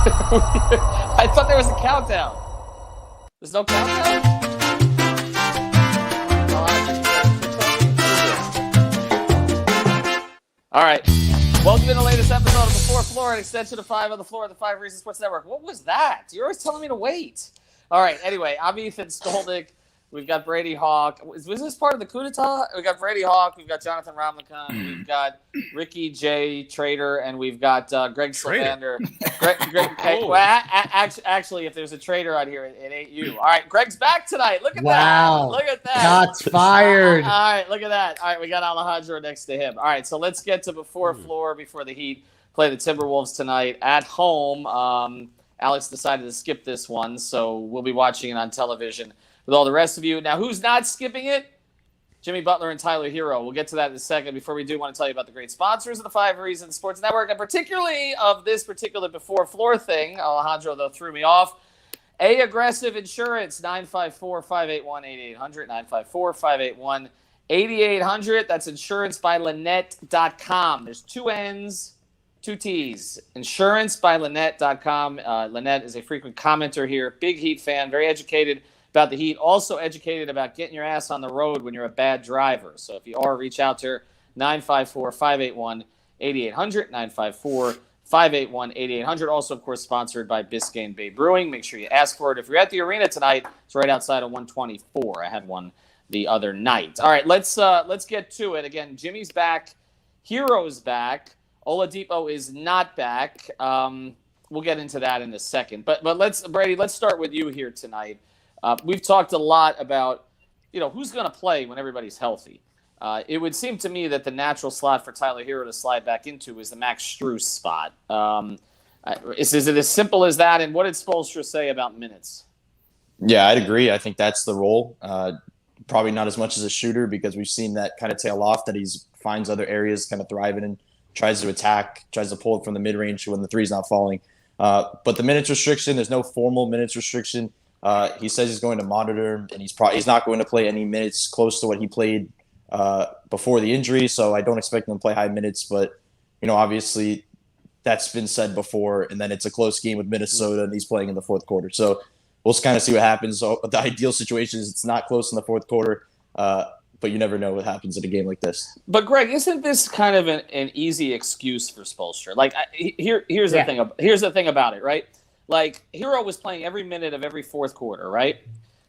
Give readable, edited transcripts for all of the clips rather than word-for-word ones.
I thought there was a countdown. There's no countdown? All right. Welcome to the latest episode of The Fourth Floor, an extension of 5 on the Floor of the 5 Reasons Sports Network. What was that? You're always telling me to wait. All right. Anyway, I'm Ethan Stolnick. We've got Brady Hawk. Was this part of the coup d'etat? We got Brady Hawk. We've got Jonathan Ramlichan. We've got Ricky J. Trader. And we've got Greg Sylvander. Actually, if there's a traitor out here, it ain't you. All right. Greg's back tonight. Look at that. Look at that. Shots fired. All right. Look at that. All right. We got Alejandro next to him. All right. So let's get to before the Heat play the Timberwolves tonight at home. Alex decided to skip this one, so we'll be watching it on television with all the rest of you. Now, who's not skipping it? Jimmy Butler and Tyler Hero. We'll get to that in a second. Before we do, I want to tell you about the great sponsors of the 5 Reasons Sports Network, and particularly of this particular before floor thing. Alejandro, though, threw me off. Aggressive Insurance, 954-581-8800, 954-581-8800. That's insurancebyLynette.com. There's 2 N's, 2 T's. InsurancebyLynette.com. Lynette is a frequent commenter here. Big Heat fan, very educated about the Heat, also educated about getting your ass on the road when you're a bad driver. So if you are, reach out to her, 954-581-8800, 954-581-8800. Also, of course, sponsored by Biscayne Bay Brewing. Make sure you ask for it. If you're at the arena tonight, it's right outside of 124. I had one the other night. All right, let's get to it. Again, Jimmy's back. Hero's back. Oladipo is not back. We'll get into that in a second. But Brady, let's start with you here tonight. We've talked a lot about, who's going to play when everybody's healthy. It would seem to me that the natural slot for Tyler Hero to slide back into is the Max Strus spot. Is it as simple as that? And what did Spoelstra say about minutes? Yeah, I'd agree. I think that's the role. Probably not as much as a shooter because we've seen that kind of tail off, that he finds other areas kind of thriving and tries to attack, tries to pull it from the mid-range when the three's not falling. But the minutes restriction, there's no formal minutes restriction. He says he's going to monitor him, and he's not going to play any minutes close to what he played before the injury. So I don't expect him to play high minutes. But obviously that's been said before. And then it's a close game with Minnesota, and he's playing in the fourth quarter. So we'll kind of see what happens. So the ideal situation is it's not close in the fourth quarter, but you never know what happens in a game like this. But Greg, isn't this kind of an easy excuse for Spoelstra? Like here's the thing. Here's the thing about it, right? Like, Hero was playing every minute of every fourth quarter, right?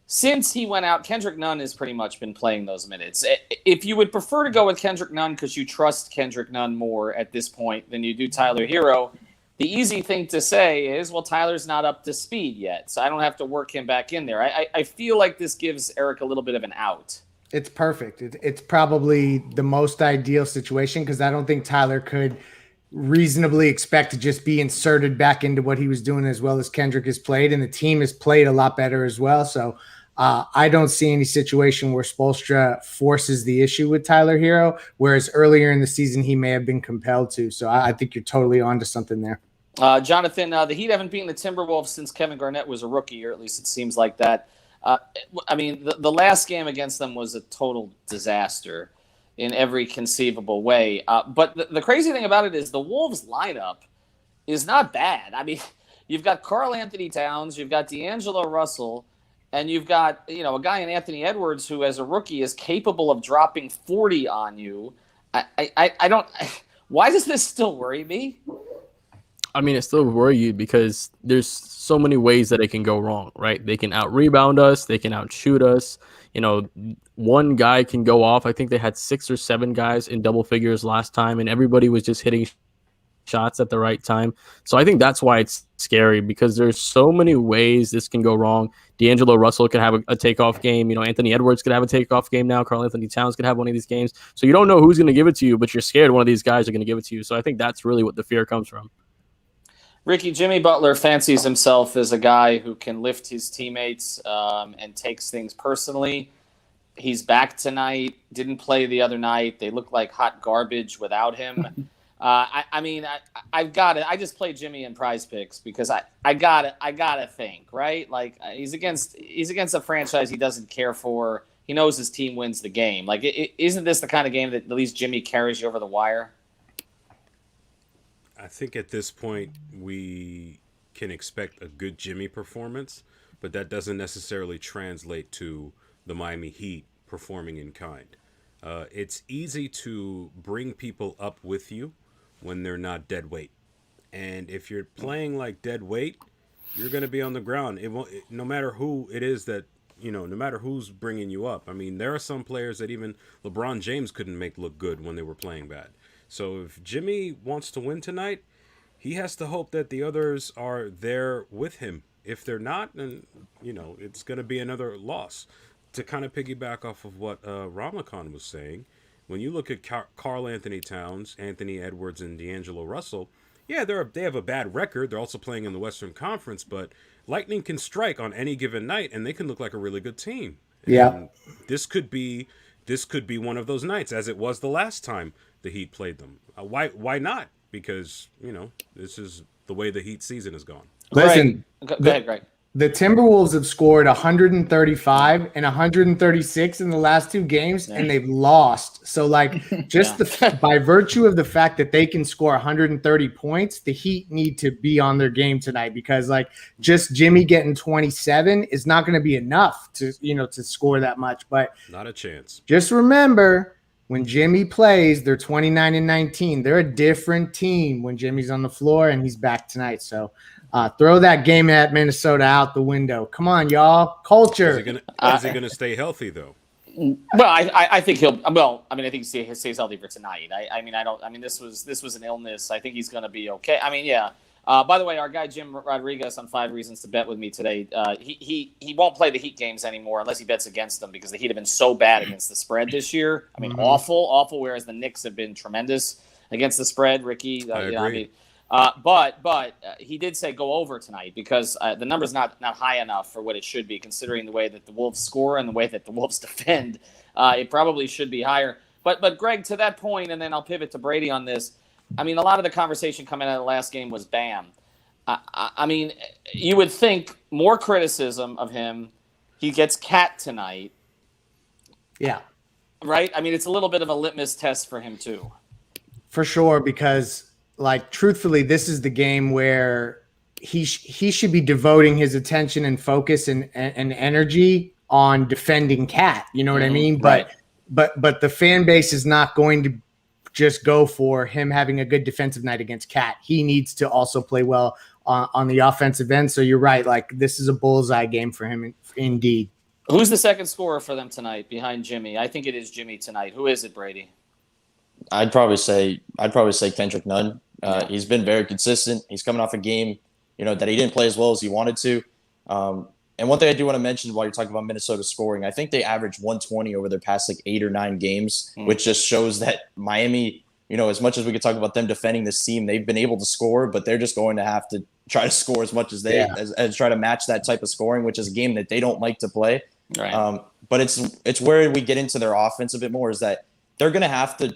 Since he went out, Kendrick Nunn has pretty much been playing those minutes. If you would prefer to go with Kendrick Nunn because you trust Kendrick Nunn more at this point than you do Tyler Hero, the easy thing to say is, well, Tyler's not up to speed yet, so I don't have to work him back in there. I feel like this gives Eric a little bit of an out. It's perfect. It's probably the most ideal situation because I don't think Tyler could reasonably expect to just be inserted back into what he was doing as well as Kendrick has played, and the team has played a lot better as well. So I don't see any situation where Spoelstra forces the issue with Tyler Hero, whereas earlier in the season he may have been compelled to. So I think you're totally onto something there. Jonathan, the Heat haven't beaten the Timberwolves since Kevin Garnett was a rookie, or at least it seems like that. I mean, the last game against them was a total disaster in every conceivable way. But the crazy thing about it is the Wolves lineup is not bad. I mean, you've got Karl Anthony Towns, you've got D'Angelo Russell, and you've got, a guy in Anthony Edwards who as a rookie is capable of dropping 40 on you. I don't – why does this still worry me? I mean, it still worry you because there's so many ways that it can go wrong, right? They can out-rebound us. They can out-shoot us. One guy can go off. I think they had 6 or 7 guys in double figures last time, and everybody was just hitting shots at the right time. So I think that's why it's scary because there's so many ways this can go wrong. D'Angelo Russell could have a takeoff game. Anthony Edwards could have a takeoff game now. Karl Anthony Towns could have one of these games. So you don't know who's going to give it to you, but you're scared one of these guys are going to give it to you. So I think that's really what the fear comes from. Ricky, Jimmy Butler fancies himself as a guy who can lift his teammates and takes things personally. He's back tonight, didn't play the other night. They look like hot garbage without him. I've got it. I just play Jimmy in Prize Picks because I got to think, right? Like he's against a franchise he doesn't care for. He knows his team wins the game. Like, isn't this the kind of game that at least Jimmy carries you over the wire? I think at this point can expect a good Jimmy performance, but that doesn't necessarily translate to the Miami Heat performing in kind. It's easy to bring people up with you when they're not dead weight. And if you're playing like dead weight, you're going to be on the ground. It won't, no matter who it is that, no matter who's bringing you up. I mean, there are some players that even LeBron James couldn't make look good when they were playing bad. So if Jimmy wants to win tonight, he has to hope that the others are there with him. If they're not, then, it's going to be another loss. To kind of piggyback off of what Ramakan was saying, when you look at Karl Anthony Towns, Anthony Edwards, and D'Angelo Russell, yeah, they have a bad record. They're also playing in the Western Conference, but Lightning can strike on any given night, and they can look like a really good team. Yeah. And this could be one of those nights, as it was the last time the Heat played them. Why not? Because this is the way the Heat season has gone. Listen, go ahead, Greg. The Timberwolves have scored 135 and 136 in the last 2 games, and they've lost. So, by virtue of the fact that they can score 130 points, the Heat need to be on their game tonight, because just Jimmy getting 27 is not going to be enough to score that much. But not a chance. Just remember, when Jimmy plays, they're 29 and 19. They're a different team when Jimmy's on the floor, and he's back tonight. So. Throw that game at Minnesota out the window. Come on, y'all. Culture. Is he gonna stay healthy though? Well, I think he'll. Well, I mean, I think he stays healthy for tonight. This was an illness. I think he's gonna be okay. I mean, yeah. By the way, our guy Jim Rodriguez on 5 Reasons to Bet with me today. He won't play the Heat games anymore unless he bets against them, because the Heat have been so bad against the spread this year. I mean, awful. Whereas the Knicks have been tremendous against the spread. Ricky, I agree. But he did say go over tonight, because the number's not high enough for what it should be, considering the way that the Wolves score and the way that the Wolves defend. It probably should be higher. But Greg, to that point, and then I'll pivot to Brady on this. I mean, a lot of the conversation coming out of the last game was Bam. I mean, you would think more criticism of him. He gets Cat tonight. Yeah. Right? I mean, it's a little bit of a litmus test for him too. For sure, because truthfully, this is the game where he should be devoting his attention and focus and energy on defending Cat. You know what I mean? Right. But the fan base is not going to just go for him having a good defensive night against Cat. He needs to also play well on the offensive end. So you're right. This is a bullseye game for him, indeed. Who's the second scorer for them tonight behind Jimmy? I think it is Jimmy tonight. Who is it, Brady? I'd probably say Kendrick Nunn. He's been very consistent. He's coming off a game, that he didn't play as well as he wanted to. And one thing I do want to mention while you're talking about Minnesota scoring, I think they averaged 120 over their past 8 or 9 games, which just shows that Miami, as much as we could talk about them defending this team, they've been able to score, but they're just going to have to try to score as much as as try to match that type of scoring, which is a game that they don't like to play. Right. But it's where we get into their offense a bit more, is that they're going to have to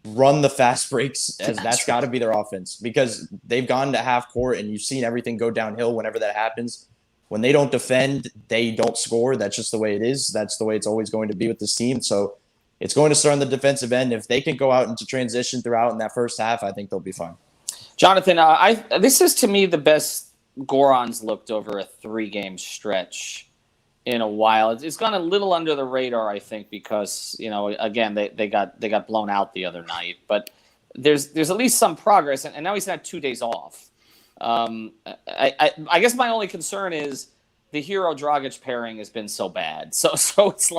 run the fast breaks, as that's got to be their offense, because they've gone to half court and you've seen everything go downhill whenever that happens. When they don't defend, they don't score. That's just the way it is. That's the way it's always going to be with this team. So it's going to start on the defensive end. If they can go out into transition throughout in that first half, I think they'll be fine. Jonathan, this is to me the best Goran's looked over a 3-game stretch in a while. It's gone a little under the radar, I think, because again they got blown out the other night. But there's at least some progress, and now he's had 2 days off. I guess my only concern is the Hero Dragic pairing has been so bad. So it's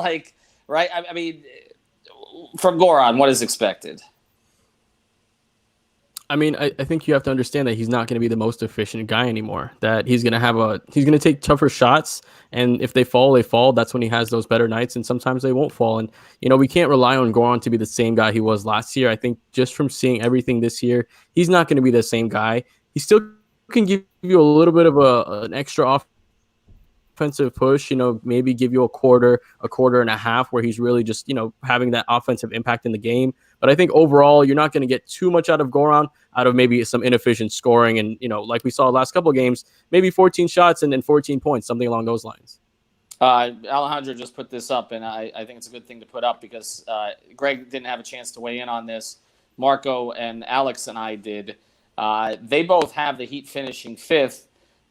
right. I mean, from Goran, what is expected? I mean, I think you have to understand that he's not going to be the most efficient guy anymore. That he's going to take tougher shots, and if they fall, they fall. That's when he has those better nights, and sometimes they won't fall. And we can't rely on Goran to be the same guy he was last year. I think just from seeing everything this year, he's not going to be the same guy. He still can give you a little bit of an extra offensive push, maybe give you a quarter and a half where he's really just, having that offensive impact in the game. But I think overall, you're not going to get too much out of Goran, out of maybe some inefficient scoring. And, like we saw last couple of games, maybe 14 shots and then 14 points, something along those lines. Alejandro just put this up, and I think it's a good thing to put up because Greg didn't have a chance to weigh in on this. Marco and Alex and I did. They both have the Heat finishing 5th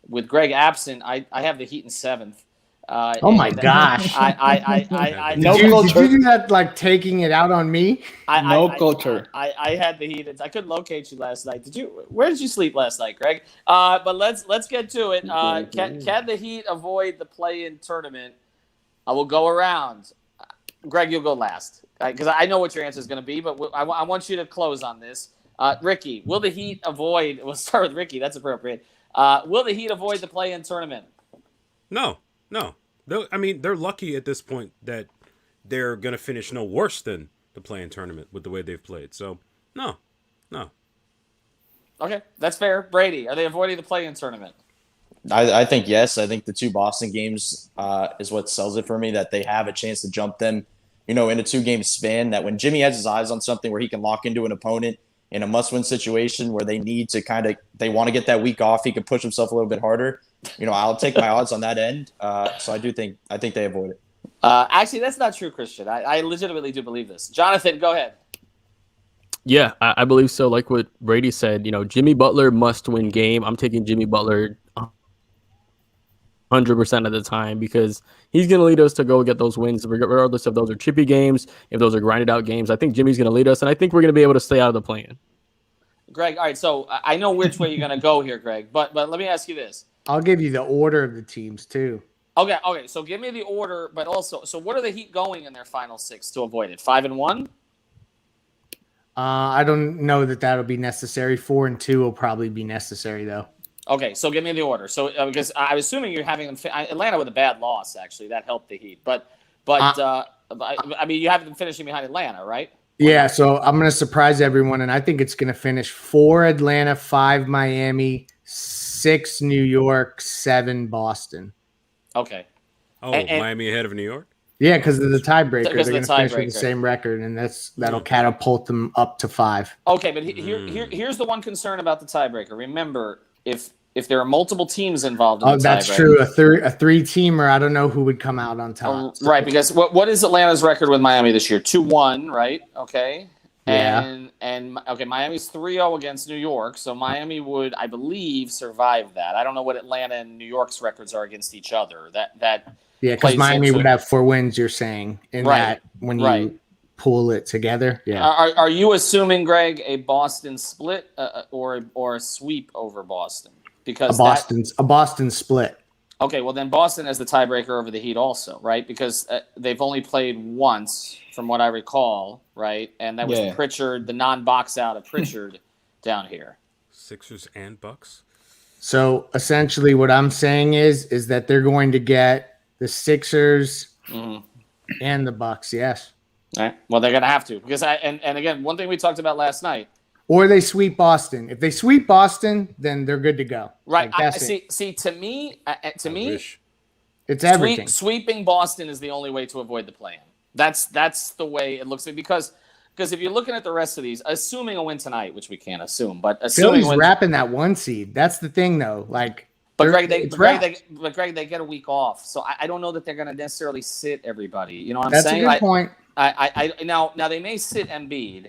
with Greg absent, I have the Heat in 7th. Oh my gosh! No Did culture. you do that like taking it out on me? No culture. I had the Heat. I couldn't locate you last night. Where did you sleep last night, Greg? But let's get to it. Can the Heat avoid the play-in tournament? I will go around. Greg, you'll go last because I know what your answer is going to be. But I want you to close on this. Ricky, will the Heat avoid? We'll start with Ricky. That's appropriate. Will the Heat avoid the play-in tournament? No. They're lucky at this point that they're going to finish no worse than the play-in tournament with the way they've played. So, no. Okay, that's fair. Brady, are they avoiding the play-in tournament? I think yes. I think the 2 Boston games is what sells it for me, that they have a chance to jump them, in a 2-game span, that when Jimmy has his eyes on something where he can lock into an opponent in a must-win situation where they need to they want to get that week off, he can push himself a little bit harder. I'll take my odds on that end. So I think they avoid it. Actually, that's not true, Christian. I legitimately do believe this. Jonathan, go ahead. Yeah, I believe so. Like what Brady said, Jimmy Butler must win game. I'm taking Jimmy Butler 100% of the time because he's going to lead us to go get those wins, regardless if those are chippy games, if those are grinded out games. I think Jimmy's going to lead us, and I think we're going to be able to stay out of the play-in. Greg, all right, so I know which way you're going to go here, Greg, but let me ask you this. I'll give you the order of the teams too. Okay, so give me the order, but also, so what are the Heat going in their final 6 to avoid it? 5-1? I don't know that that'll be necessary. 4-2 will probably be necessary though. Okay, so give me the order. So because I was assuming you're having them Atlanta with a bad loss, actually that helped the Heat, but you have them finishing behind Atlanta, right? Yeah, so I'm going to surprise everyone, and I think it's going to finish 4 Atlanta, 5 Miami, 6 New York, 7 Boston. Okay. Oh, Miami ahead of New York? Yeah, because of the tiebreaker. They're going to finish with the tiebreaker. same record, and that'll catapult them up to 5. Okay, but here's the one concern about the tiebreaker. Remember, if there are multiple teams involved in the tiebreaker. That's true. A 3-teamer, I don't know who would come out on top. Right, because what is Atlanta's record with Miami this year? 2-1, right? Okay. Yeah. And Miami's 3-0 against New York, so Miami would, I believe, survive that. I don't know what Atlanta and New York's records are against each other. Yeah, because Miami would have 4 wins, you're saying, in that when you pull it together. Yeah. Are you assuming, Greg, a Boston split or a sweep over Boston? Because a Boston split. Okay, well then Boston has the tiebreaker over the Heat also, right? Because they've only played once, from what I recall, right? And that was Pritchard, the non-box out of Pritchard down here. Sixers and Bucks. So essentially, what I'm saying is that they're going to get the Sixers and the Bucks. Yes. All right. Well, they're going to have to because and again, one thing we talked about last night. Or they sweep Boston. If they sweep Boston, then they're good to go. Right. See, to me, it's everything. Sweeping Boston is the only way to avoid the play-in. That's the way it looks like because if you're looking at the rest of these, assuming a win tonight, which we can't assume, but assuming Philly's wrapping that 1 seed. That's the thing, though. But Greg, they get a week off, so I don't know that they're going to necessarily sit everybody. You know what I'm saying? That's a good point. Now they may sit Embiid.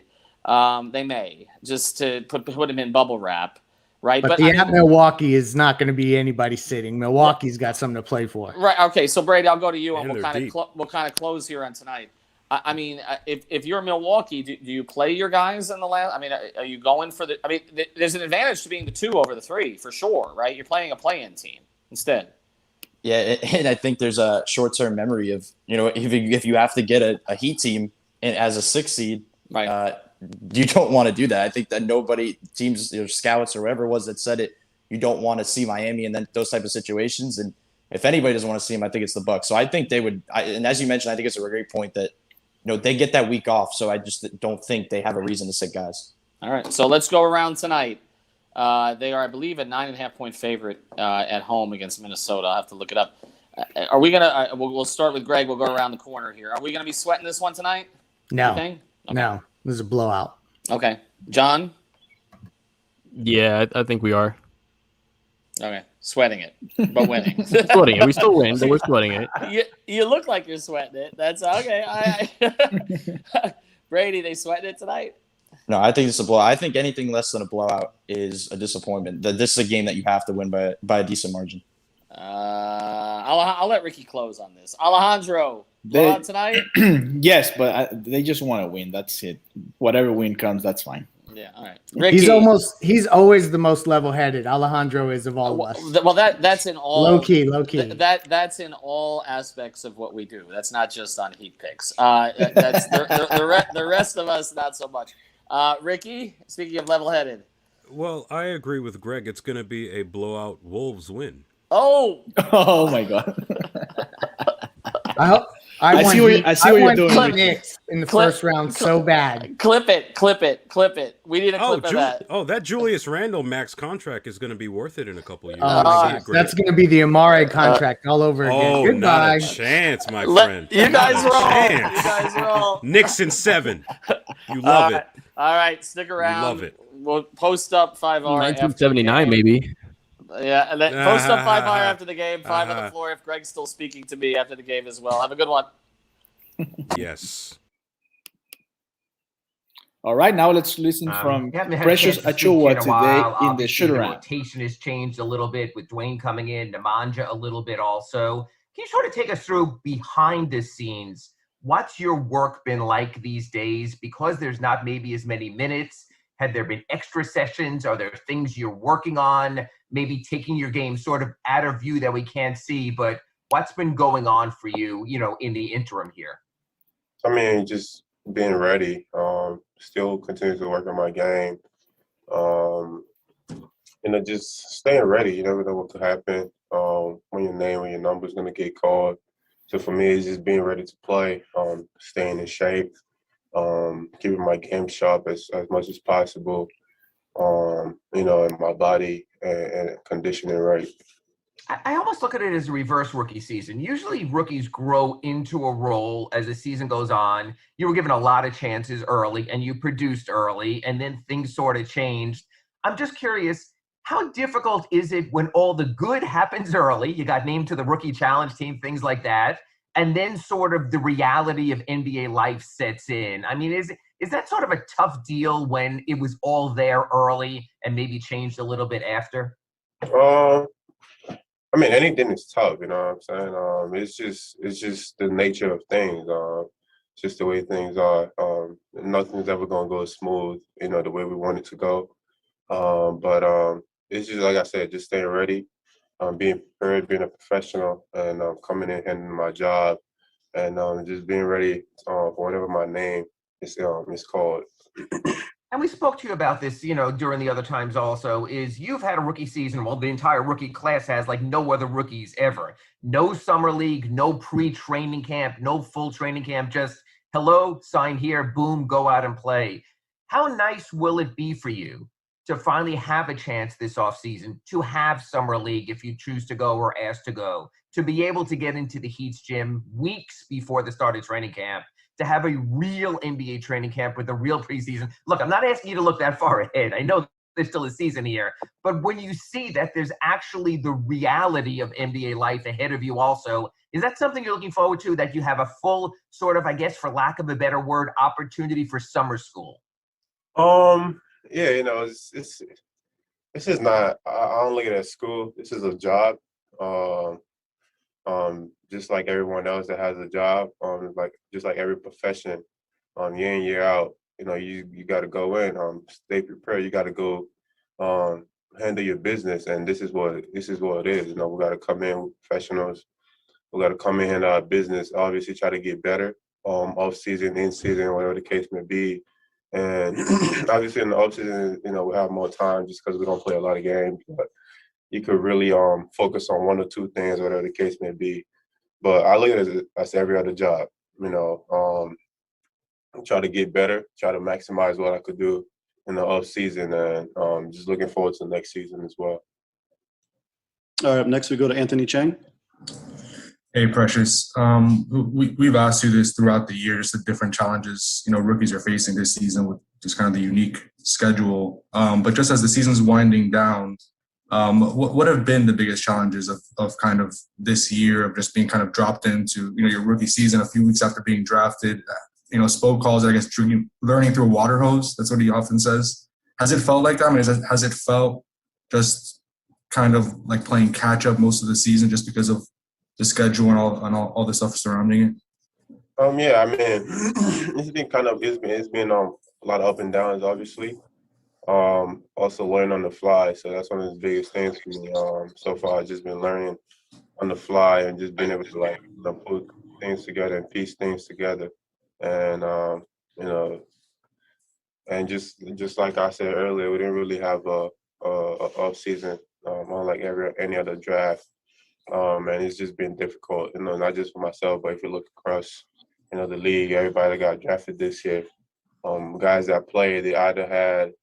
They may just to put him in bubble wrap, right? But Milwaukee is not going to be anybody sitting. Milwaukee's got something to play for, right? Okay, so Brady, I'll go to you, and we'll kind of close here on tonight. If you're Milwaukee, do you play your guys in the last? Are you going for the? There's an advantage to being the 2 over the 3 for sure, right? You're playing a play-in team instead. Yeah, and I think there's a short-term memory of if you have to get a Heat team as a 6 seed, right? You don't want to do that. I think that teams, scouts or whoever it was that said it, you don't want to see Miami and then those type of situations. And if anybody doesn't want to see them, I think it's the Bucks. So I think they would. And as you mentioned, I think it's a great point that they get that week off. So I just don't think they have a reason to sit guys. All right, so let's go around tonight. They are, I believe, a 9.5-point favorite at home against Minnesota. I'll have to look it up. Are we gonna? We'll start with Greg. We'll go around the corner here. Are we gonna be sweating this one tonight? No. Okay. No. This is a blowout. Okay. John? Yeah, I think we are. Okay. Sweating it, but winning. Sweating it. We still win, but we're sweating it. You look like you're sweating it. That's okay. Brady, they sweating it tonight? No, I think it's a blowout. I think anything less than a blowout is a disappointment. This is a game that you have to win by a decent margin. I'll let Ricky close on this. Alejandro, blowout tonight? Yes, but they just want to win. That's it. Whatever win comes, that's fine. Yeah, all right. Ricky, he's always the most level-headed. Alejandro is of all of us. Well, that's in all low key. That's in all aspects of what we do. That's not just on Heat picks. That's the rest of us not so much. Ricky, speaking of level-headed. Well, I agree with Greg. It's going to be a blowout Wolves win. Oh my God! I see what you're doing. Knicks in the first round so bad. Clip it. We need a clip of that. Oh, that Julius Randle max contract is going to to be worth it in a couple years. That's going to be the Amare contract all over again. Oh, Goodbye. not a chance, my friend. You guys roll. Knicks in 7. You love it. All right, stick around. You love it. We'll post up 5R. 1979, maybe. Yeah, and then post up 5R after the game. 5 on the floor if Greg's still speaking to me after the game as well. Have a good one. Yes. All right, now let's listen from Precious Achua today in the shoot-around. Rotation has changed a little bit with Dwayne coming in, Nemanja a little bit also. Can you sort of take us through behind the scenes? What's your work been like these days? Because there's not maybe as many minutes. Have there been extra sessions? Are there things you're working on? Maybe taking your game sort of out of view that we can't see, but what's been going on for you, in the interim here? I mean, just being ready, still continue to work on my game, just staying ready. You never know what could happen, when your number is going to get called. So for me, it's just being ready to play, staying in shape, keeping my game sharp as much as possible, and my body and conditioning right. I almost look at it as a reverse rookie season. Usually rookies grow into a role as the season goes on. You were given a lot of chances early and you produced early, and then things sort of changed. I'm just curious, how difficult is it when all the good happens early? You got named to the rookie challenge team, things like that. And then sort of the reality of NBA life sets in. I mean, is that sort of a tough deal when it was all there early and maybe changed a little bit after? I mean, anything is tough, you know what I'm saying? It's just the nature of things. It's just the way things are. Nothing's ever gonna go smooth, the way we want it to go. But it's just like I said, just staying ready, being prepared, being a professional, and coming in, handling my job, and just being ready for whatever my name is called. And we spoke to you about this, during the other times also, is you've had a rookie season, well, the entire rookie class has, like no other rookies ever. No summer league, no pre-training camp, no full training camp, just hello, sign here, boom, go out and play. How nice will it be for you to finally have a chance this offseason, to have summer league if you choose to go or ask to go, to be able to get into the Heat's gym weeks before the start of training camp, to have a real NBA training camp with a real preseason? Look, I'm not asking you to look that far ahead. I know there's still a season here. But when you see that there's actually the reality of NBA life ahead of you also, is that something you're looking forward to, that you have a full sort of, I guess, for lack of a better word, opportunity for summer school? Yeah, this is not, I don't look at it as school. This is a job. Just like everyone else that has a job, just like every profession, year in, year out, you got to go in, stay prepared. You got to go handle your business, and this is what it is. We got to come in with professionals. We got to come in, handle our business. Obviously, try to get better, off season, in season, whatever the case may be. And obviously, in the off season, we have more time just because we don't play a lot of games. But you could really focus on one or two things, whatever the case may be. But I look at it as every other job, try to get better, try to maximize what I could do in the off season, and just looking forward to the next season as well. All right, up next we go to Anthony Chang. Hey, Precious. We've asked you this throughout the years, the different challenges, rookies are facing this season with just kind of the unique schedule. But just as the season's winding down, what have been the biggest challenges of kind of this year of just being kind of dropped into, your rookie season a few weeks after being drafted? Spo calls it, I guess, learning through a water hose. That's what he often says. Has it felt like that? I mean, has it felt just kind of like playing catch up most of the season just because of the schedule and all the stuff surrounding it? Yeah, I mean, it's been a lot of up and downs, obviously. Also learn on the fly, so that's one of the biggest things for me. So far, I've just been learning on the fly and just being able to put things together and piece things together, and and just like I said earlier, we didn't really have a off season, unlike any other draft. And it's just been difficult, not just for myself, but if you look across, the league, everybody that got drafted this year, guys that played, they either had,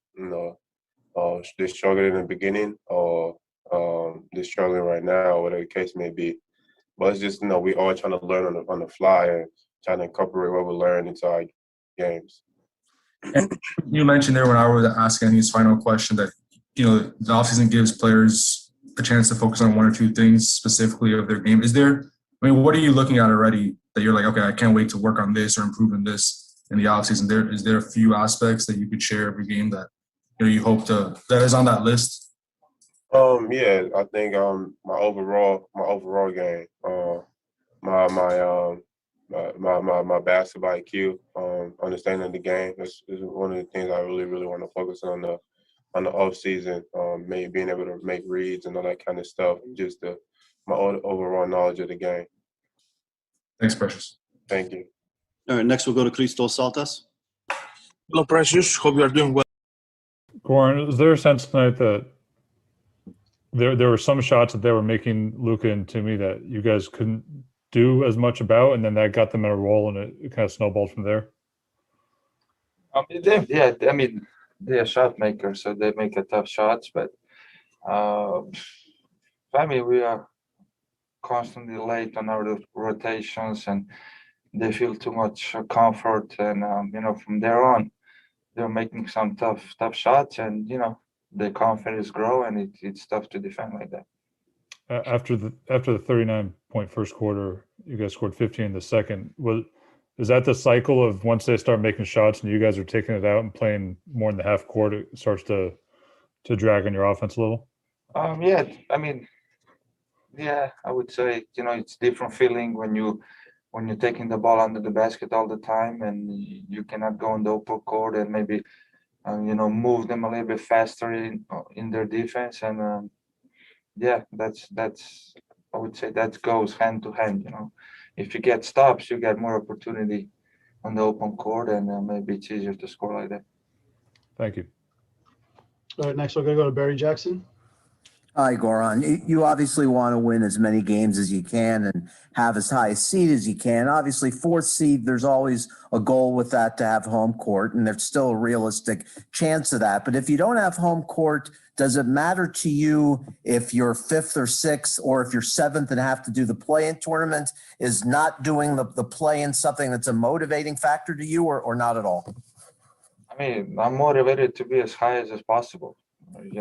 they struggled in the beginning or they're struggling right now, whatever the case may be. But it's just, we all trying to learn on the fly and trying to incorporate what we learn into our games. And you mentioned there when I was asking his final question that, the offseason gives players a chance to focus on one or two things specifically of their game. What are you looking at already that you're like, okay, I can't wait to work on this or improve in this in the offseason? Is there a few aspects that you could share every game that, you hope that is on that list? Yeah, I think my overall game, my basketball IQ, understanding the game is one of the things I really, really want to focus on the off season. Maybe being able to make reads and all that kind of stuff. Just my overall knowledge of the game. Thanks, Precious. Thank you. All right, next we'll go to Christos Saltas. Hello, Precious. Hope you are doing well. Goran, is there a sense tonight that there were some shots that they were making Luka and Timmy that you guys couldn't do as much about, and then that got them in a roll and it kind of snowballed from there? They're shot makers, so they make tough shots. But we are constantly late on our rotations, and they feel too much comfort. And from there on, they're making some tough shots, and their confidence grow, and it's tough to defend like that. After the 39-point first quarter, you guys scored 15 in the second. Is that the cycle of once they start making shots and you guys are taking it out and playing more in the half court, it starts to drag on your offense a little? I would say it's different feeling when you're taking the ball under the basket all the time and you cannot go in the open court and maybe move them a little bit faster in their defense. And that's I would say that goes hand to hand. If you get stops, you get more opportunity on the open court, and maybe it's easier to score like that. Thank you. All right, next we're going to go to Barry Jackson. Hi, Goran. You obviously want to win as many games as you can and have as high a seed as you can. Obviously, fourth seed, there's always a goal with that to have home court, and there's still a realistic chance of that. But if you don't have home court, does it matter to you if you're fifth or sixth, or if you're seventh and have to do the play-in tournament? Is not doing the play-in something that's a motivating factor to you, or not at all? I'm motivated to be as high as possible. We're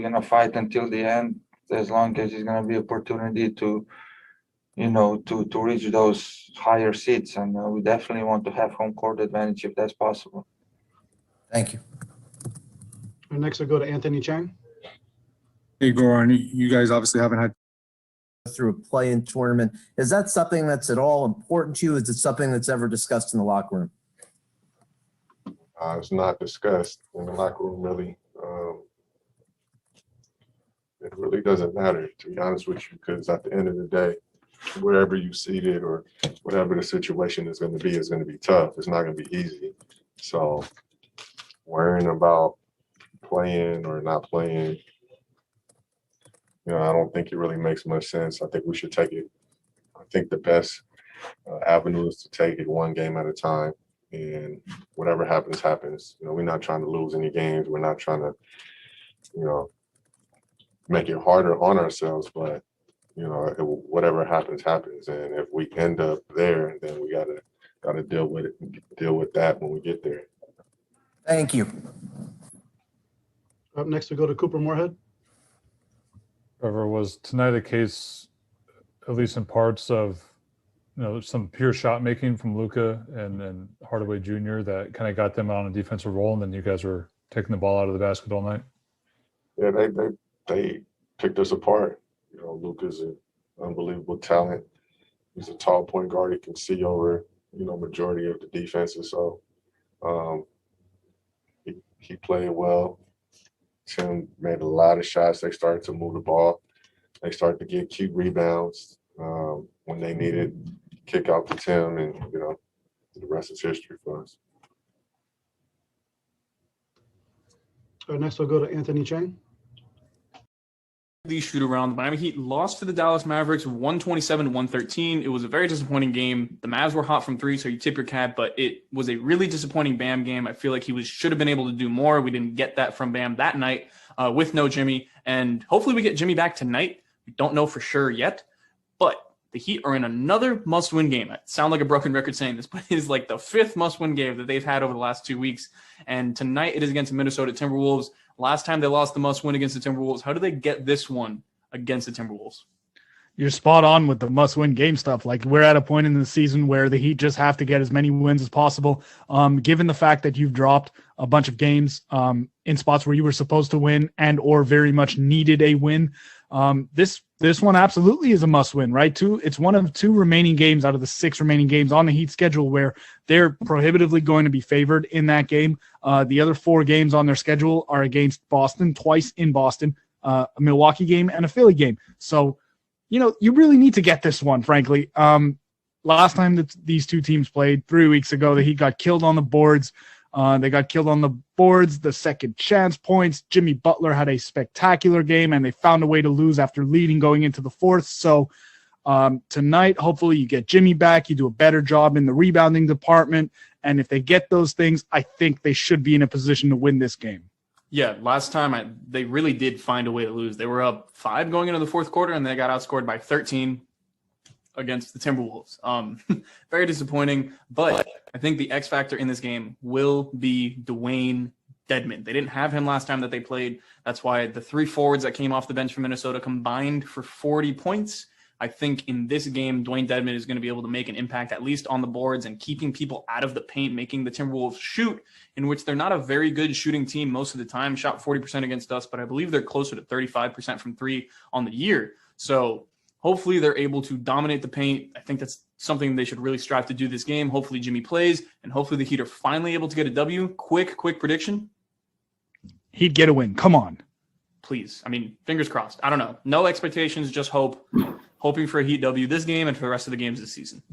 gonna fight until the end, as long as there's gonna be opportunity to reach those higher seats, and we definitely want to have home court advantage if that's possible. Thank you. And next we'll go to Anthony Chang. Hey, Goran, you guys obviously haven't had through a play-in tournament. Is that something that's at all important to you? Is it something that's ever discussed in the locker room? It's not discussed in the locker room, really. It really doesn't matter, to be honest with you, because at the end of the day, wherever you seated or whatever the situation is going to be tough. It's not going to be easy. So worrying about playing or not playing, I don't think it really makes much sense. I think we should take it. I think the best avenue is to take it one game at a time, and whatever happens, happens. We're not trying to lose any games. We're not trying to, make it harder on ourselves, but whatever happens, happens. And if we end up there, then we gotta deal with it, deal with that when we get there. Thank you. Up next we go to Cooper Moorhead. Trevor, was tonight a case, at least in parts, of some pure shot making from Luka and Hardaway Jr. that kind of got them on a defensive role, and then you guys were taking the ball out of the basket all night? Yeah, they picked us apart. Luka's an unbelievable talent. He's a tall point guard. He can see over, majority of the defenses. So he played well. Tim made a lot of shots. They started to move the ball. They started to get cute rebounds when they needed kick out to Tim, and the rest is history for us. All right, next we'll go to Anthony Chang. The shoot around. The Miami Heat lost to the Dallas Mavericks 127-113. It was a very disappointing game. The Mavs were hot from three, so you tip your cap, but it was a really disappointing Bam game. I feel like he should have been able to do more. We didn't get that from Bam that night with no Jimmy, and hopefully we get Jimmy back tonight. We don't know for sure yet, but the Heat are in another must-win game. I sound like a broken record saying this, but it is like the fifth must-win game that they've had over the last 2 weeks, and tonight it is against the Minnesota Timberwolves. Last time they lost the must-win against the Timberwolves. How do they get this one against the Timberwolves? You're spot on with the must-win game stuff. Like, we're at a point in the season where the Heat just have to get as many wins as possible. Given the fact that you've dropped a bunch of games in spots where you were supposed to win and or very much needed a win, this one absolutely is a must-win, right? It's one of two remaining games out of the 6 remaining games on the Heat schedule where they're prohibitively going to be favored in that game. The other 4 games on their schedule are against Boston, twice in Boston, a Milwaukee game, and a Philly game. So, you really need to get this one, frankly. Last time that these two teams played 3 weeks ago, the Heat got killed on the boards. They got killed on the boards, the second chance points. Jimmy Butler had a spectacular game, and they found a way to lose after leading going into the fourth. So tonight, hopefully you get Jimmy back. You do a better job in the rebounding department. And if they get those things, I think they should be in a position to win this game. Yeah, last time they really did find a way to lose. They were up 5 going into the fourth quarter, and they got outscored by 13 against the Timberwolves. Very disappointing, but I think the X factor in this game will be Dwayne Dedmon. They didn't have him last time that they played. That's why the 3 forwards that came off the bench from Minnesota combined for 40 points. I think in this game, Dwayne Dedmon is going to be able to make an impact, at least on the boards, and keeping people out of the paint, making the Timberwolves shoot, in which they're not a very good shooting team most of the time. Shot 40% against us, but I believe they're closer to 35% from 3 on the year. So hopefully they're able to dominate the paint. I think that's something they should really strive to do this game. Hopefully Jimmy plays, and hopefully the Heat are finally able to get a W. Quick prediction. He'd get a win. Come on. Please. I mean, fingers crossed. I don't know. No expectations, just hope. Hoping for a Heat W this game and for the rest of the games this season.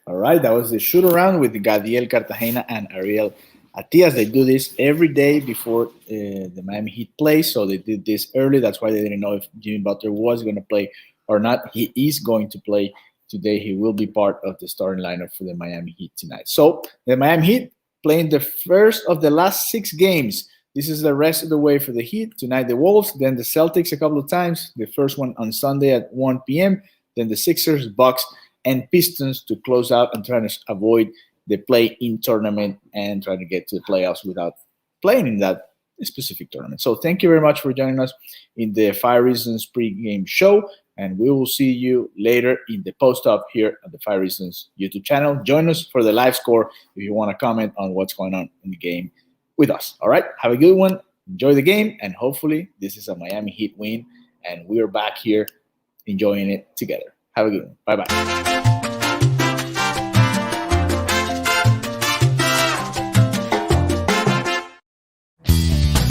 All right, that was the shoot around with Gadiel Cartagena and Ariel Atias. They do this every day before the Miami Heat plays, so they did this early. That's why they didn't know if Jimmy Butler was going to play or not. He is going to play today. He will be part of the starting lineup for the Miami Heat tonight. So the Miami Heat playing the first of the last 6 games. This is the rest of the way for the Heat. Tonight the Wolves, then the Celtics a couple of times. The first one on Sunday at 1 p.m. Then the Sixers, Bucks, and Pistons to close out and try to avoid the play-in tournament and try to get to the playoffs without playing in that specific tournament. So thank you very much for joining us in the 5 Reasons pregame show, and we will see you later in the post-up here at the 5 Reasons YouTube channel. Join us for the live score if you want to comment on what's going on in the game with us. All right, have a good one. Enjoy the game, and hopefully this is a Miami Heat win, and we are back here enjoying it together. Have a good one. Bye-bye.